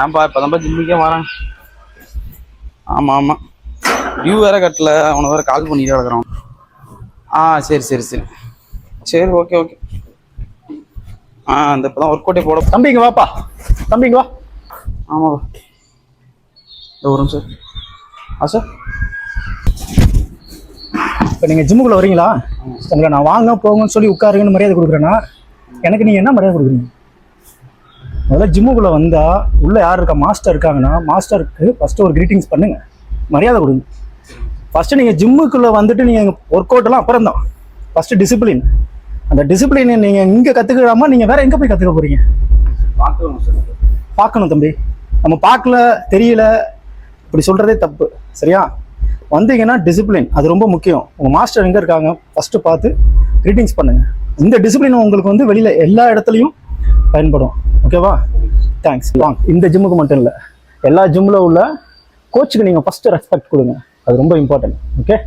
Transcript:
ஆம்பா இப்போ தான் ஜிம்முக்கே வரேன். ஆமாம் ஆமாம், டியூ வேற கட்டல, அவனை வேற கால் பண்ணிட்டு கிடக்குறான். சரி சரி சரி சரி, ஓகே ஓகே. இந்த இப்போ தான் ஒர்க் அவுட்டே போட. தம்பிங்க வாப்பா, தம்பிங்க வா. ஆமாப்பா, இந்த ஒரு நிமிஷம். சார், இப்போ நீங்கள் ஜிம்முக்குள்ளே வரீங்களா? உங்களை நான் வாங்க போங்கன்னு சொல்லி உட்காருங்கன்னு மரியாதை கொடுக்குறேன்னா எனக்கு நீங்கள் என்ன மரியாதை கொடுக்குறீங்க? முதல்ல ஜிம்முக்குள்ளே வந்தால் உள்ளே யார் இருக்கா, மாஸ்டர் இருக்காங்கன்னா மாஸ்டருக்கு ஃபஸ்ட்டு ஒரு க்ரீட்டிங்ஸ் பண்ணுங்கள், மரியாதை கொடுங்க. ஃபஸ்ட்டு நீங்கள் ஜிம்முக்குள்ளே வந்துட்டு நீங்கள் ஒர்க் அவுட்டெல்லாம் அப்புறம் தான். First discipline. அந்த டிசிப்ளினை நீங்கள் இங்கே கற்றுக்கிடாமல் நீங்கள் வேறு எங்கே போய் கற்றுக்க போகிறீங்க? பார்த்துக்கணும் சார். பார்க்கணும் தம்பி. நம்ம பார்க்கல, தெரியல, இப்படி சொல்கிறதே தப்பு. சரியா? வந்தீங்கன்னா டிசிப்ளின், அது ரொம்ப முக்கியம். உங்கள் மாஸ்டர் எங்கே இருக்காங்க ஃபஸ்ட்டு பார்த்து க்ரீட்டிங்ஸ் பண்ணுங்கள். இந்த டிசிப்ளின் உங்களுக்கு வந்து வெளியில் எல்லா இடத்துலையும் பயன்படும். ஓகேவா? தேங்க்ஸ். வாங்க. இந்த ஜிம்முக்கு மட்டும் இல்லை, எல்லா ஜிம்மில் உள்ள கோச்சுக்கு நீங்கள் ஃபஸ்ட்டு ரெஸ்பெக்ட் கொடுங்க. அது ரொம்ப இம்பார்ட்டன்ட். ஓகே?